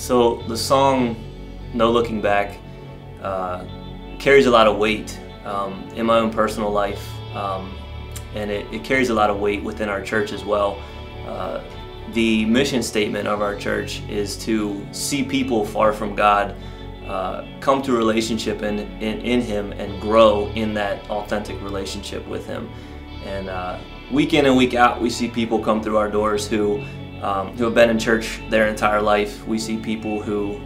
So the song No Looking Back carries a lot of weight in my own personal life, and it carries a lot of weight within our church as well. The mission statement of our church is to see people far from God come to a relationship in Him and grow in that authentic relationship with Him. And week in and week out, we see people come through our doors who have been in church their entire life. We see people who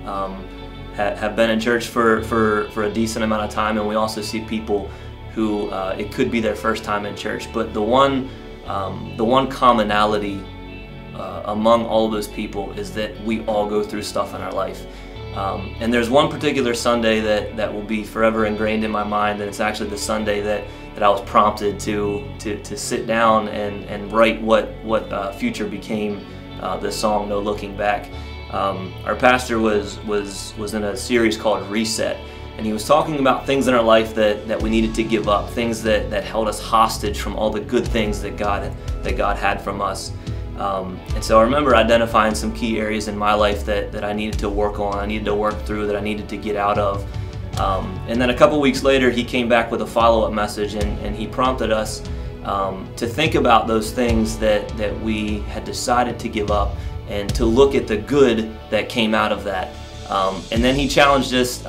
have been in church for a decent amount of time, and we also see people who it could be their first time in church. But the one commonality among all of those people is that we all go through stuff in our life. And there's one particular Sunday that will be forever ingrained in my mind, and it's actually the Sunday that I was prompted to sit down and write what future became the song No Looking Back. Our pastor was in a series called Reset, and he was talking about things in our life that we needed to give up, things that held us hostage from all the good things that God had from us. And so I remember identifying some key areas in my life that I needed to work on, I needed to work through, that I needed to get out of. And then a couple weeks later, he came back with a follow-up message, and he prompted us to think about those things that we had decided to give up and to look at the good that came out of that. And then he challenged us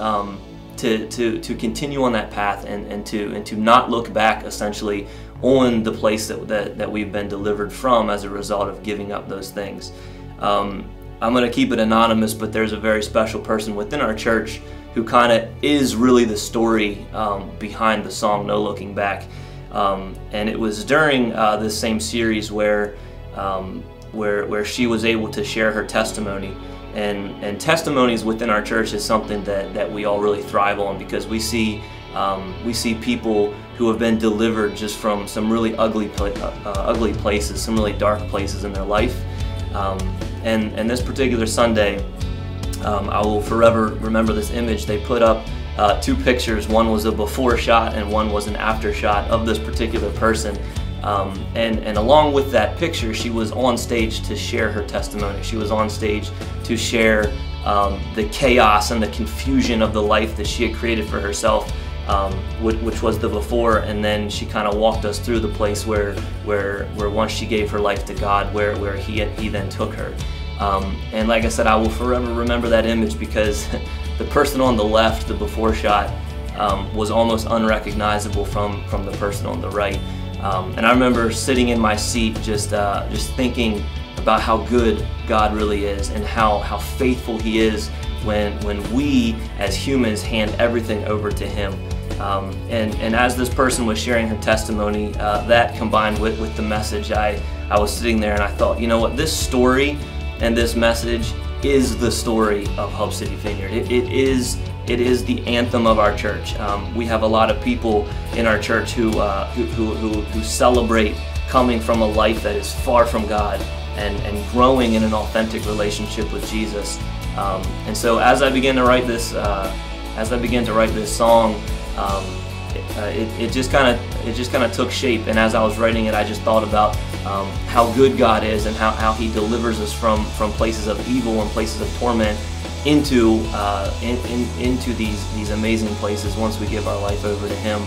to continue on that path and to not look back, essentially, on the place that we've been delivered from as a result of giving up those things. I'm going to keep it anonymous, but there's a very special person within our church who kind of is really the story behind the song No Looking Back. And it was during this same series where she was able to share her testimony. And testimonies within our church is something that we all really thrive on, because we see people who have been delivered just from some really ugly places, some really dark places in their life. And this particular Sunday, I will forever remember this image. They put up two pictures. One was a before shot and one was an after shot of this particular person. And along with that picture, she was on stage to share her testimony. She was on stage to share the chaos and the confusion of the life that she had created for herself, which was the before, and then she kind of walked us through the place where once she gave her life to God, where he then took her. And like I said, I will forever remember that image, because the person on the left, the before shot, was almost unrecognizable from the person on the right. And I remember sitting in my seat just thinking about how good God really is, and how faithful He is when we as humans hand everything over to Him. And as this person was sharing her testimony, that combined with the message, I was sitting there and I thought, you know what, this story and this message is the story of Hub City Vineyard. It is the anthem of our church. We have a lot of people in our church who celebrate coming from a life that is far from God and growing in an authentic relationship with Jesus. And so as I began to write this, song, it just kind of took shape. And as I was writing it, I just thought about how good God is, and how He delivers us from places of evil and places of torment into these amazing places once we give our life over to Him.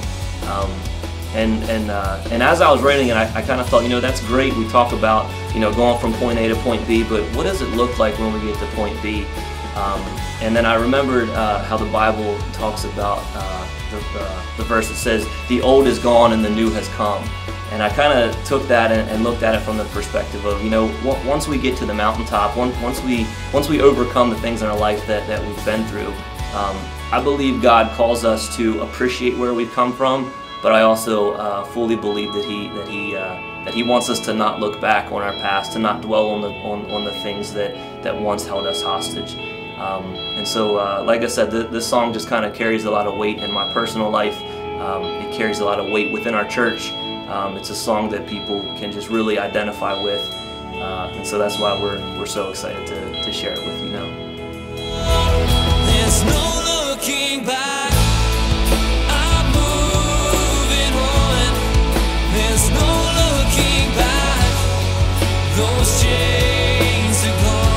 And as I was writing it, I kind of thought, you know, that's great. We talk about, you know, going from point A to point B, but what does it look like when we get to point B? And then I remembered how the Bible talks about the verse that says, "The old is gone and the new has come." And I kind of took that and looked at it from the perspective of, you know, once we get to the mountaintop, once we overcome the things in our life that we've been through, I believe God calls us to appreciate where we've come from, but I also fully believe that He wants us to not look back on our past, to not dwell on the things that once held us hostage. And so, like I said, this song just kind of carries a lot of weight in my personal life. It carries a lot of weight within our church. It's a song that people can just really identify with, and so that's why we're so excited to share it with you now. There's no looking back. I'm moving on. There's no looking back. Those chains are gone.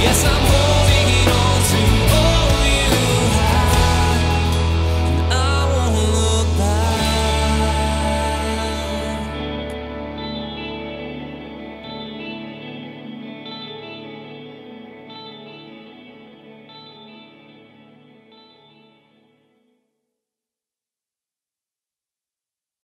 Yes, I'm